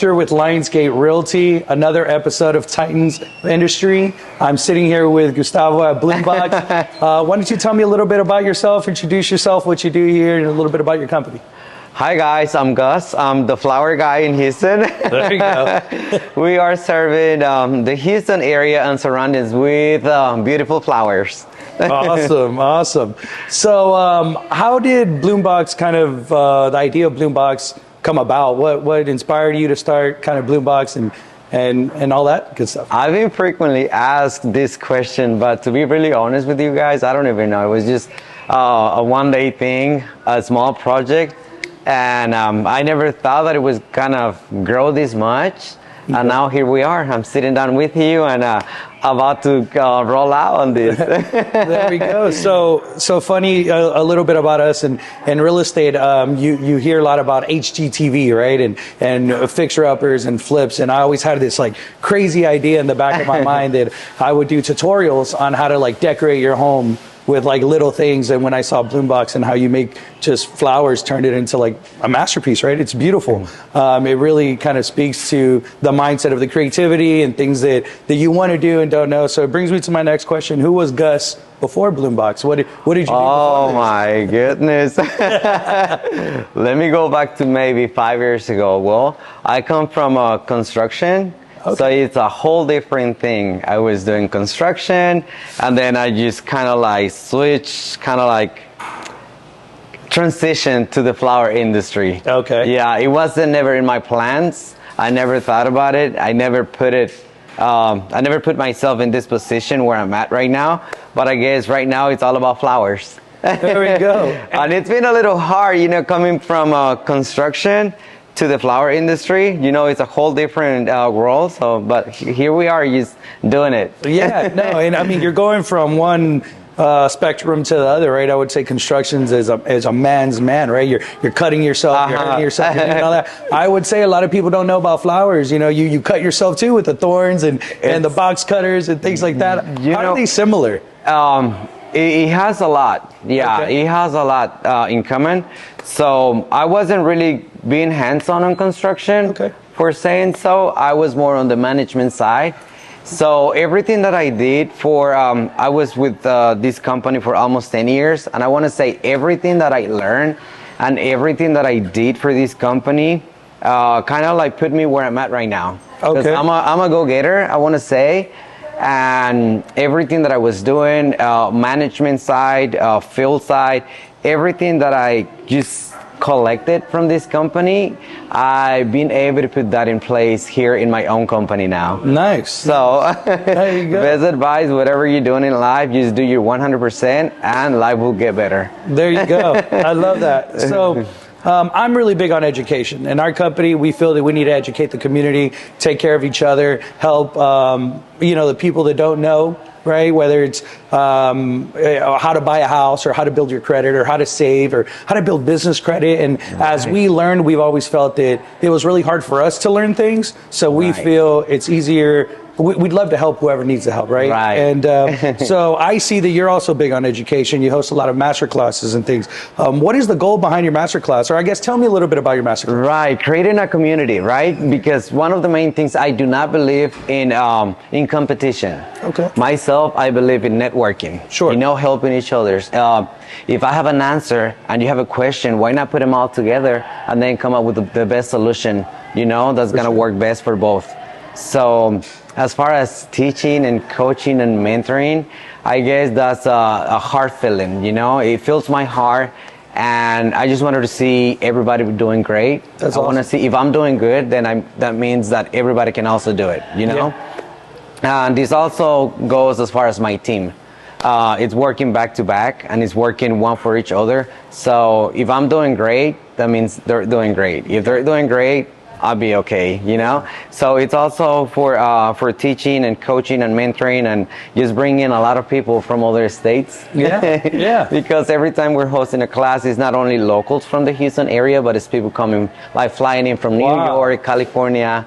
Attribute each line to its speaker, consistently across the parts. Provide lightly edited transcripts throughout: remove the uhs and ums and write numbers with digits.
Speaker 1: Here with Lionsgate Realty, another episode of Titans Industry. I'm sitting here with Gustavo at Bloombox. Why don't you tell me a little bit about yourself, introduce yourself, what you do here, and a little bit about your company.
Speaker 2: Hi guys, I'm Gus. I'm the flower guy in Houston.
Speaker 1: There you go.
Speaker 2: We are serving the Houston area and surroundings with beautiful flowers.
Speaker 1: Awesome. So how did Bloombox the idea of Bloombox come about? What inspired you to start kind of Bloombox and all that good stuff?
Speaker 2: I've been frequently asked this question, but to be really honest with you guys, I don't even know. It was just a one-day thing, a small project, and I never thought that it was gonna grow this much. And now here we are. I'm sitting down with you and about to roll out on this.
Speaker 1: There we go. So funny, a little bit about us and real estate. You hear a lot about HGTV, right? And fixer-uppers and flips. And I always had this like crazy idea in the back of my mind that I would do tutorials on how to like decorate your home with like little things. And when I saw Bloombox and how you make just flowers, turned it into like a masterpiece, right? It's beautiful. It really kind of speaks to the mindset of the creativity and things that you want to do and don't know. So it brings me to my next question. Who was Gus before Bloombox? What did you do before
Speaker 2: Oh my goodness. Let me go back to maybe 5 years ago. Well, I come from construction. Okay. So it's a whole different thing. I was doing construction, and then I just kind of like switched, kind of like transitioned to the flower industry.
Speaker 1: Okay.
Speaker 2: Yeah, it wasn't never in my plans. I never thought about it. I never put myself in this position where I'm at right now. But I guess right now it's all about flowers.
Speaker 1: There we go.
Speaker 2: And it's been a little hard, coming from construction to the flower industry. It's a whole different world. But here we are, just doing it.
Speaker 1: Yeah, no, and I mean, you're going from one spectrum to the other, right? I would say constructions is a man's man, right? You're cutting yourself, you're hurting yourself, you're doing all that. I would say a lot of people don't know about flowers. You cut yourself too with the thorns and the box cutters and things like that. How are they similar?
Speaker 2: It has a lot. Yeah, okay. It has a lot in common. So I wasn't really being hands-on on construction for saying so. I was more on the management side. So everything that I did I was with this company for almost 10 years. And I want to say everything that I learned and everything that I did for this company kind of like put me where I'm at right now. Okay. I'm a go-getter, I want to say. And everything that I was doing, management side, field side, everything that I just collected from this company, I've been able to put that in place here in my own company now.
Speaker 1: Nice.
Speaker 2: So,
Speaker 1: there you go.
Speaker 2: Best advice, whatever you're doing in life, just do your 100% and life will get better.
Speaker 1: There you go. I love that. So, I'm really big on education. In our company, we feel that we need to educate the community, take care of each other, help, the people that don't know, right? Whether it's how to buy a house or how to build your credit or how to save or how to build business credit. And as we learned, we've always felt that it was really hard for us to learn things. So we feel it's easier. We'd love to help whoever needs the help, right?
Speaker 2: Right.
Speaker 1: And so I see that you're also big on education. You host a lot of master classes and things. What is the goal behind your master class? Or I guess tell me a little bit about your master class.
Speaker 2: Right, creating a community, right? Because one of the main things, I do not believe in competition.
Speaker 1: Okay.
Speaker 2: Myself, I believe in networking.
Speaker 1: Sure.
Speaker 2: Helping each other. If I have an answer and you have a question, why not put them all together and then come up with the best solution, that's going to work best for both. So as far as teaching and coaching and mentoring, I guess that's a heart feeling, it fills my heart, and I just wanted to see everybody doing great.
Speaker 1: That's
Speaker 2: I want to see if I'm doing good, then that means that everybody can also do it,
Speaker 1: Yeah.
Speaker 2: And this also goes as far as my team. It's working back to back, and it's working one for each other. So if I'm doing great, that means they're doing great. If they're doing great, I'll be okay, So it's also for teaching and coaching and mentoring and just bringing a lot of people from other states.
Speaker 1: Yeah.
Speaker 2: Because every time we're hosting a class, it's not only locals from the Houston area, but it's people coming, like flying in from New York, California,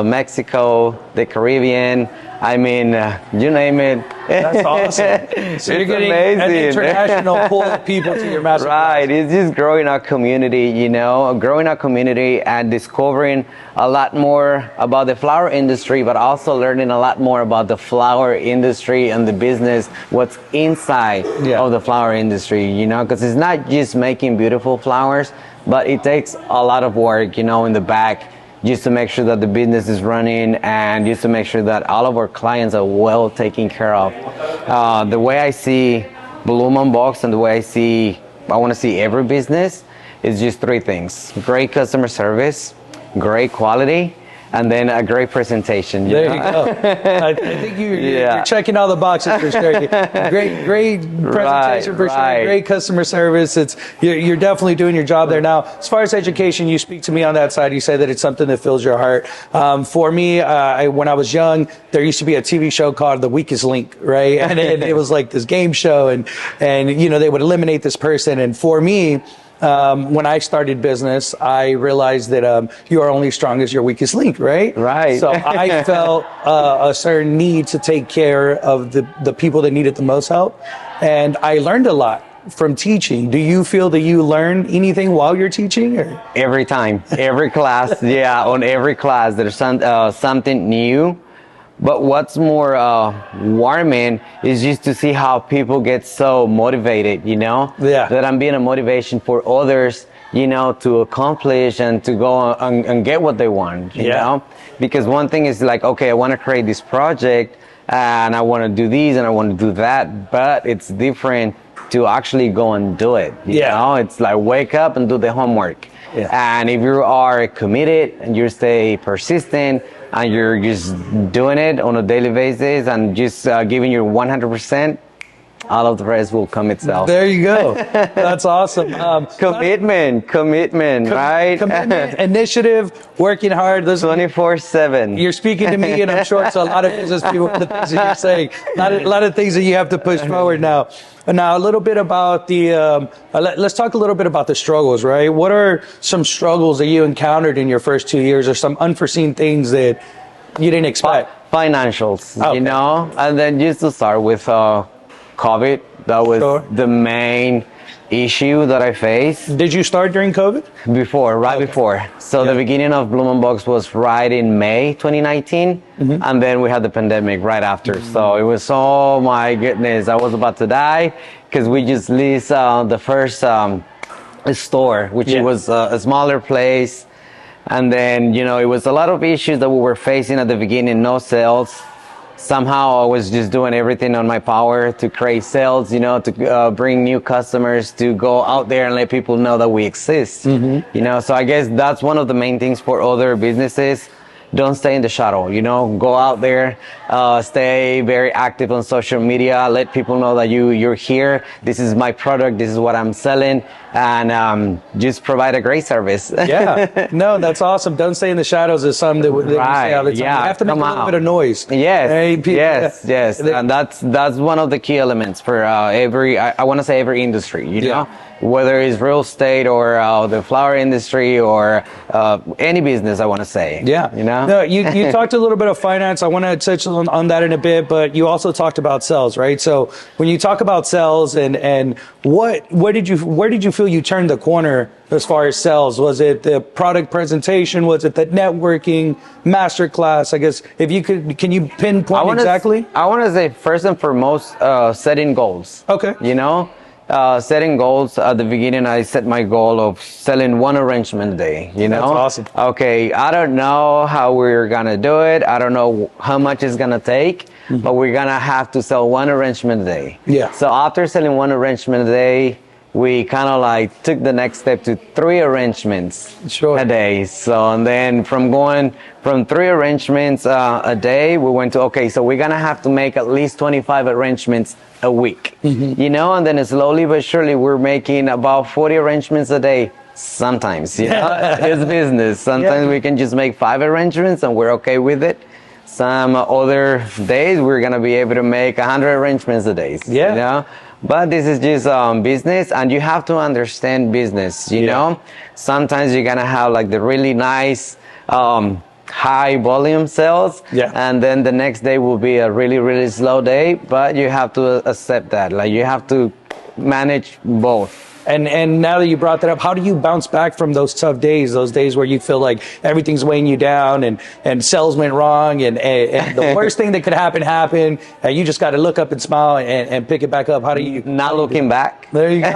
Speaker 2: Mexico, the Caribbean, I mean, you name it.
Speaker 1: That's awesome. So you're getting an international pool of people to your master class.
Speaker 2: Right. It's just growing our community, you know, growing our community and discovering a lot more about the flower industry, but also learning a lot more about the flower industry and the business, what's inside of the flower industry, you know, because it's not just making beautiful flowers, but it takes a lot of work, you know, in the back, just to make sure that the business is running and just to make sure that all of our clients are well taken care of. The way I see Bloom on Box and the way I want to see every business is just three things: great customer service, great quality, and then a great presentation.
Speaker 1: There you go. I think you're checking all the boxes for sure. Great presentation for sure. Great customer service. You're definitely doing your job there. Now, as far as education, you speak to me on that side. You say that it's something that fills your heart. For me, when I was young, there used to be a TV show called The Weakest Link, right? And it was like this game show, and you know, they would eliminate this person. And for me, when I started business, I realized that you are only strong as your weakest link, right?
Speaker 2: Right.
Speaker 1: So I felt a certain need to take care of the people that needed the most help. And I learned a lot from teaching. Do you feel that you learn anything while you're teaching? Or?
Speaker 2: Every time, every class, on every class, there's something new. But what's more warming is just to see how people get so motivated, you know?
Speaker 1: Yeah.
Speaker 2: That I'm being a motivation for others, you know, to accomplish and to go and get what they want, you know? Because one thing is like, okay, I want to create this project and I want to do these and I want to do that, but it's different to actually go and do it, you know? It's like wake up and do the homework. Yeah. And if you are committed and you stay persistent, and you're just doing it on a daily basis and just giving your 100%, all of the rest will come itself.
Speaker 1: There you go. That's awesome.
Speaker 2: Commitment, right?
Speaker 1: Commitment, initiative, working hard.
Speaker 2: 24/7.
Speaker 1: You're speaking to me, and I'm sure it's a lot of business people, the things that you're saying. A lot of things that you have to push forward now. Now, a little bit about let's talk a little bit about the struggles, right? What are some struggles that you encountered in your first 2 years, or some unforeseen things that you didn't expect?
Speaker 2: Financials, you know? And then just to start with COVID, that was the main issue that I faced.
Speaker 1: Did you start during COVID?
Speaker 2: Before. So the beginning of Bloom and Box was right in May 2019, and then we had the pandemic right after. So it was, oh my goodness, I was about to die because we just leased the first store, which was a smaller place. And then, you know, it was a lot of issues that we were facing at the beginning, no sales. Somehow I was just doing everything on my power to create sales, you know, to bring new customers, to go out there and let people know that we exist, you know. So I guess that's one of the main things for other businesses. Don't stay in the shadow, you know, go out there, stay very active on social media, let people know that you're here, this is my product, this is what I'm selling, and just provide a great service.
Speaker 1: Yeah, no, that's awesome. Don't stay in the shadows is something that we say all the time. You have to make a little bit of noise.
Speaker 2: Yes, and that's one of the key elements for I want to say every industry, you know, whether it's real estate or the flower industry or any business, I want to say. Yeah, you know.
Speaker 1: No, you talked a little bit of finance. I want to touch on that in a bit, but you also talked about sales, right? So when you talk about sales and where did you feel you turned the corner as far as sales? Was it the product presentation? Was it the networking, masterclass? I guess if you can you pinpoint exactly?
Speaker 2: I want to say first and foremost, setting goals.
Speaker 1: Okay.
Speaker 2: You know, setting goals at the beginning. I set my goal of selling one arrangement a day. You know,
Speaker 1: that's awesome.
Speaker 2: Okay, I don't know how we're gonna do it. I don't know how much it's gonna take, but we're gonna have to sell one arrangement a day.
Speaker 1: Yeah.
Speaker 2: So after selling one arrangement a day, we kind of like took the next step to 3 arrangements a day. So, and then from going from 3 arrangements a day, we went to, okay, so we're going to have to make at least 25 arrangements a week, you know, and then slowly but surely we're making about 40 arrangements a day. Sometimes, you know, it's business. Sometimes we can just make 5 arrangements and we're okay with it. Some other days we're going to be able to make 100 arrangements a day, you know. But this is just business, and you have to understand business, you know. Sometimes you're gonna have like the really nice high volume sales.
Speaker 1: Yeah.
Speaker 2: And then the next day will be a really, really slow day, but you have to accept that. Like, you have to manage both.
Speaker 1: And now that you brought that up, how do you bounce back from those tough days, those days where you feel like everything's weighing you down and sales went wrong and the worst thing that could happen happened, and you just got to look up and smile and pick it back up? How do you...
Speaker 2: Not looking back.
Speaker 1: There you go.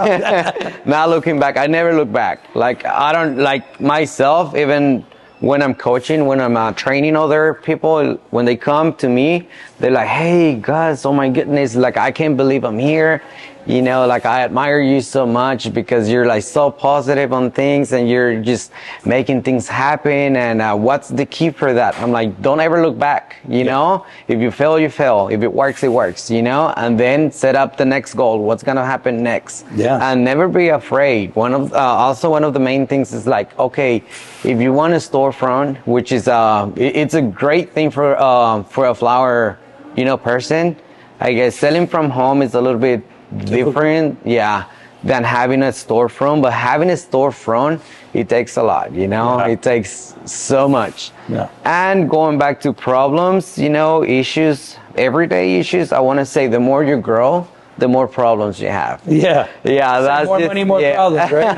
Speaker 2: Not looking back. I never look back. Like, I don't, like, myself, even when I'm coaching, when I'm training other people, when they come to me, they're like, hey, Gus, oh my goodness, like, I can't believe I'm here. You know, like, I admire you so much because you're like so positive on things and you're just making things happen. And what's the key for that? I'm like, don't ever look back. You know, if you fail, you fail. If it works, it works, you know, and then set up the next goal. What's going to happen next?
Speaker 1: Yeah.
Speaker 2: And never be afraid. Also one of the main things is like, okay, if you want a storefront, which is, it's a great thing for a flower, you know, person. I guess selling from home is a little bit different, yeah, than having a storefront. But having a storefront, it takes a lot, you know.
Speaker 1: Yeah.
Speaker 2: It takes so much.
Speaker 1: Yeah.
Speaker 2: And going back to problems, you know, issues, everyday issues, I want to say the more you grow, the more problems you have.
Speaker 1: Yeah.
Speaker 2: Yeah,
Speaker 1: so
Speaker 2: that's
Speaker 1: more
Speaker 2: just,
Speaker 1: money, more problems, right?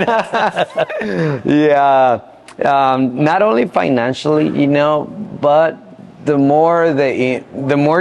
Speaker 2: Yeah. Not only financially, you know, but the more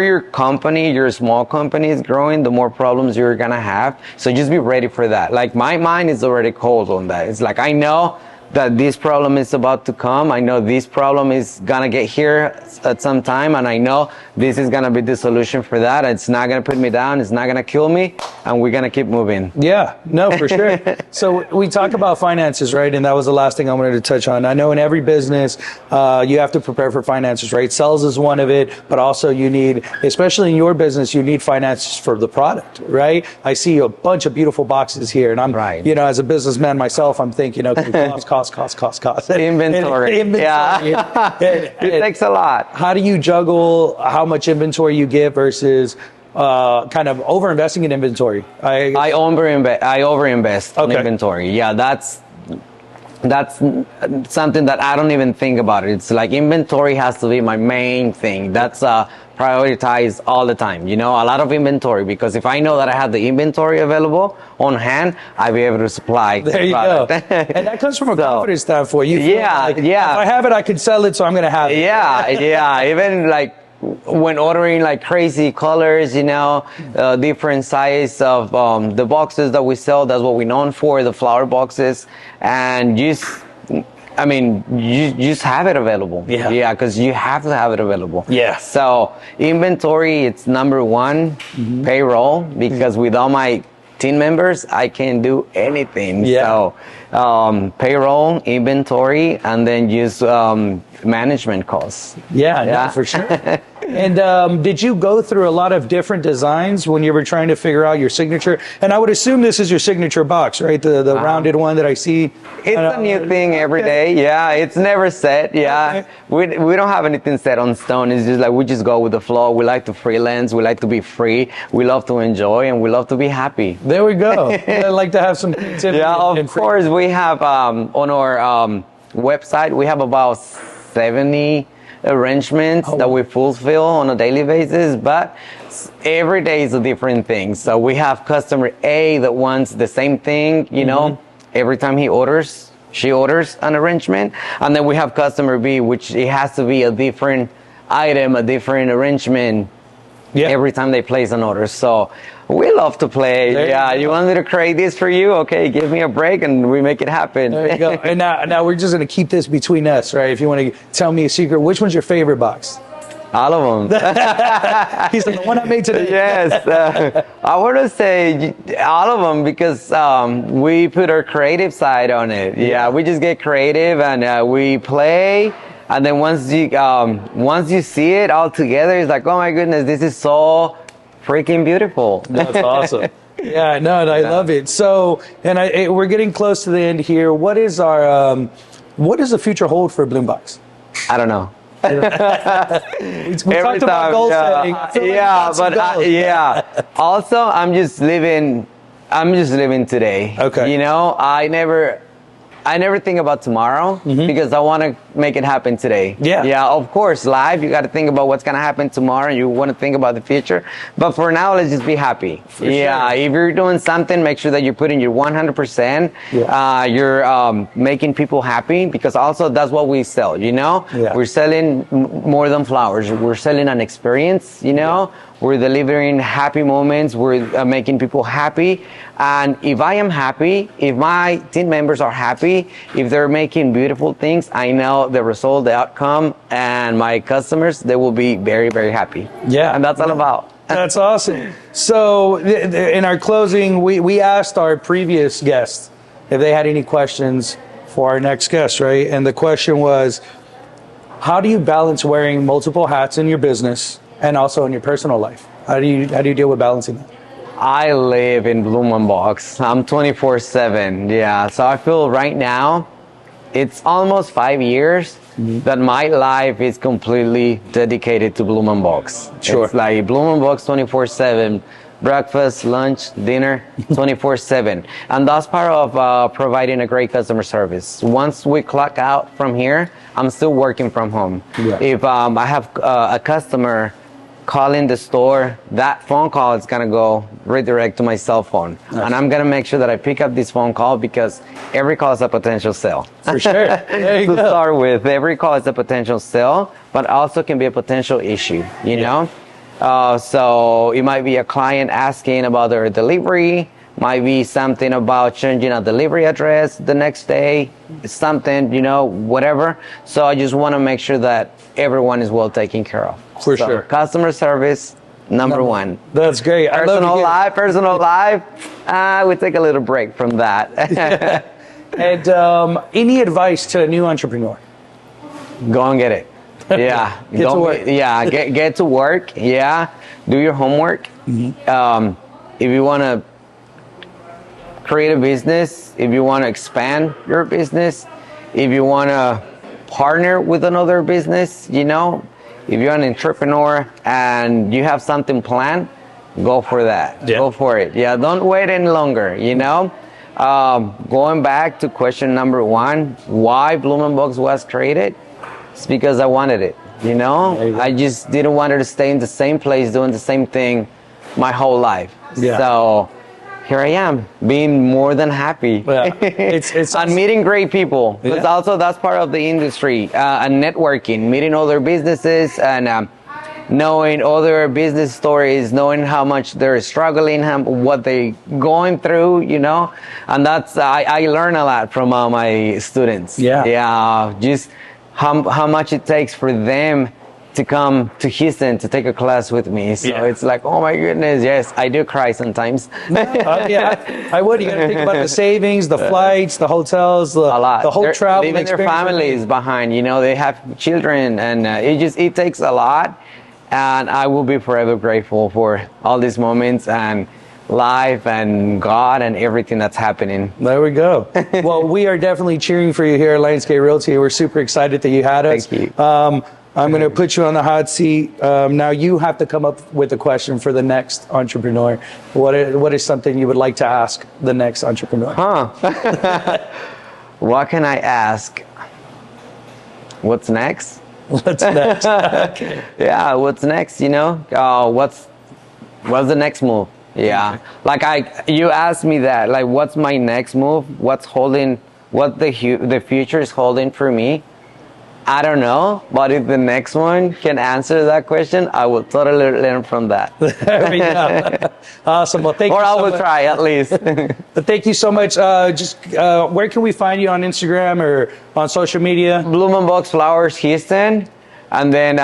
Speaker 2: your company, your small company is growing, the more problems you're gonna have. So just be ready for that. Like, my mind is already cold on that. It's like, I know that this problem is about to come. I know this problem is gonna get here at some time, and I know this is gonna be the solution for that. It's not gonna put me down. It's not gonna kill me, and we're gonna keep moving.
Speaker 1: Yeah, no, for sure. So we talk about finances, right? And that was the last thing I wanted to touch on. I know in every business, you have to prepare for finances, right? Sales is one of it, but also you need, especially in your business, you need finances for the product, right? I see a bunch of beautiful boxes here, and I'm,
Speaker 2: right.
Speaker 1: You know, as a businessman myself, I'm thinking, okay, cost.
Speaker 2: Inventory. Yeah. It takes a lot.
Speaker 1: How do you juggle how much inventory you get versus kind of over-investing in inventory?
Speaker 2: I overinvest in inventory. Yeah, that's something that I don't even think about. It's like, inventory has to be my main thing. That's prioritized all the time. You know, a lot of inventory, because if I know that I have the inventory available on hand, I'll be able to supply.
Speaker 1: There you go. And that comes from a confidence standpoint. You feel like, if I have it, I can sell it, so I'm going to have it.
Speaker 2: Yeah. Even like, when ordering like crazy colors, you know, different size of the boxes that we sell, that's what we're known for, the flower boxes. And you just have it available. Yeah, because you have to have it available.
Speaker 1: Yeah.
Speaker 2: So inventory, it's number one. Payroll, because with all my team members, I can't do anything.
Speaker 1: Yeah.
Speaker 2: So payroll, inventory, and then use management costs.
Speaker 1: Yeah, no, for sure. And did you go through a lot of different designs when you were trying to figure out your signature? And I would assume this is your signature box, right? The rounded one that I see.
Speaker 2: It's a new thing every day. Yeah, it's never set. Yeah, we don't have anything set on stone. It's just like, we just go with the flow. We like to freelance. We like to be free. We love to enjoy, and we love to be happy.
Speaker 1: There we go. I like to have some creativity.
Speaker 2: Yeah, of course. We have on our website, we have about 70 arrangements that we fulfill on a daily basis, but every day is a different thing. So we have customer A that wants the same thing, you know, every time she orders an arrangement. And then we have customer B, which it has to be a different item, a different arrangement every time they place an order. So we love to play. You want me to create this for you? Okay, give me a break and we make it happen.
Speaker 1: There you go. And now we're just going to keep this between us, right? If you want to tell me a secret, which one's your favorite box?
Speaker 2: All of them.
Speaker 1: He's like, the one I made today.
Speaker 2: Yes. I want to say all of them, because we put our creative side on it. Yeah, we just get creative and we play. And then once you see it all together, it's like, oh my goodness, this is so freaking beautiful.
Speaker 1: That's awesome. Yeah, no, and I love it. So, and we're getting close to the end here. What is what does the future hold for Bloombox?
Speaker 2: I don't know.
Speaker 1: we talked about goal setting.
Speaker 2: Also, I'm just living today.
Speaker 1: Okay.
Speaker 2: You know, I never think about tomorrow, because I want to make it happen today. Yeah, of course, life, you got to think about what's going to happen tomorrow, and you want to think about the future. But for now, let's just be happy.
Speaker 1: For sure.
Speaker 2: If you're doing something, make sure that you're putting your 100%. You're making people happy, because also that's what we sell, you know? We're selling more than flowers. We're selling an experience, you know? We're delivering happy moments. We're making people happy. And if I am happy, if my team members are happy, if they're making beautiful things, I know the result, the outcome, and my customers, they will be very, very happy.
Speaker 1: Yeah.
Speaker 2: And that's all about.
Speaker 1: That's awesome. So in our closing, we asked our previous guests if they had any questions for our next guest, right? And the question was, how do you balance wearing multiple hats in your business and also in your personal life? How do you deal with balancing that?
Speaker 2: I live in Bloom & Box. I'm 24/7. Yeah. So I feel right now, it's almost 5 years that my life is completely dedicated to Bloom & Box.
Speaker 1: Sure.
Speaker 2: It's like Bloom & Box 24/7. Breakfast, lunch, dinner, 24/7. And that's part of providing a great customer service. Once we clock out from here, I'm still working from home.
Speaker 1: Yeah.
Speaker 2: If I have a customer calling the store, that phone call is gonna go redirect to my cell phone. Nice. And I'm gonna make sure that I pick up this phone call, because every call is a potential sale.
Speaker 1: For sure. There you
Speaker 2: to
Speaker 1: go.
Speaker 2: start with, every call is a potential sale, but also can be a potential issue, you know? So it might be a client asking about their delivery, might be something about changing a delivery address the next day, something, you know, whatever. So I just want to make sure that everyone is well taken care of.
Speaker 1: For sure.
Speaker 2: Customer service, number one.
Speaker 1: That's great.
Speaker 2: Personal life, we take a little break from that.
Speaker 1: And any advice to a new entrepreneur?
Speaker 2: Go and get it. Yeah.
Speaker 1: Get to work.
Speaker 2: Yeah, get to work. Yeah. Do your homework. If you want to create a business, if you want to expand your business, if you want to partner with another business, you know, if you're an entrepreneur and you have something planned, go for that.
Speaker 1: Yeah.
Speaker 2: Go for it. Yeah. Don't wait any longer, you know. Going back to question number one, why Bloom & Box was created? It's because I wanted it, you know? I just didn't want her to stay in the same place doing the same thing my whole life.
Speaker 1: Yeah.
Speaker 2: So here I am, being more than happy.
Speaker 1: Yeah. It's
Speaker 2: and meeting great people. Because also that's part of the industry, and networking, meeting other businesses and knowing other business stories, knowing how much they're struggling, what they're going through, you know? And that's, I learn a lot from my students. Yeah. Just how much it takes for them to come to Houston to take a class with me. So it's like, oh my goodness, yes, I do cry sometimes.
Speaker 1: Yeah, I would. You got to think about the savings, the flights, the hotels, the whole travel.
Speaker 2: Leaving their families behind, you know, they have children, and it takes a lot. And I will be forever grateful for all these moments and life and God and everything that's happening.
Speaker 1: There we go. Well, we are definitely cheering for you here at Lionsgate Realty. We're super excited that you had us.
Speaker 2: Thank you.
Speaker 1: I'm going to put you on the hot seat. Now you have to come up with a question for the next entrepreneur. What is something you would like to ask the next entrepreneur?
Speaker 2: What can I ask? What's next?
Speaker 1: What's next? Okay.
Speaker 2: Yeah, what's next, you know? What's the next move? Yeah. Like you asked me that, like, what's my next move? What the future is holding for me? I don't know, but if the next one can answer that question, I will totally learn from that.
Speaker 1: There we go. Awesome. Well, thank you so much.
Speaker 2: Or I will try at least.
Speaker 1: But thank you so much. Where can we find you on Instagram or on social media?
Speaker 2: Bloom & Box Flowers Houston, and then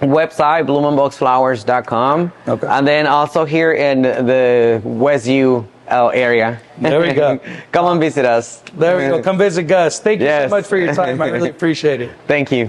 Speaker 2: website bloomandboxflowers.com. Okay. And then also here in the West U area.
Speaker 1: There we go.
Speaker 2: Come and visit us.
Speaker 1: There we go. Come visit Gus. Thank you so much for your time. I really appreciate it.
Speaker 2: Thank you.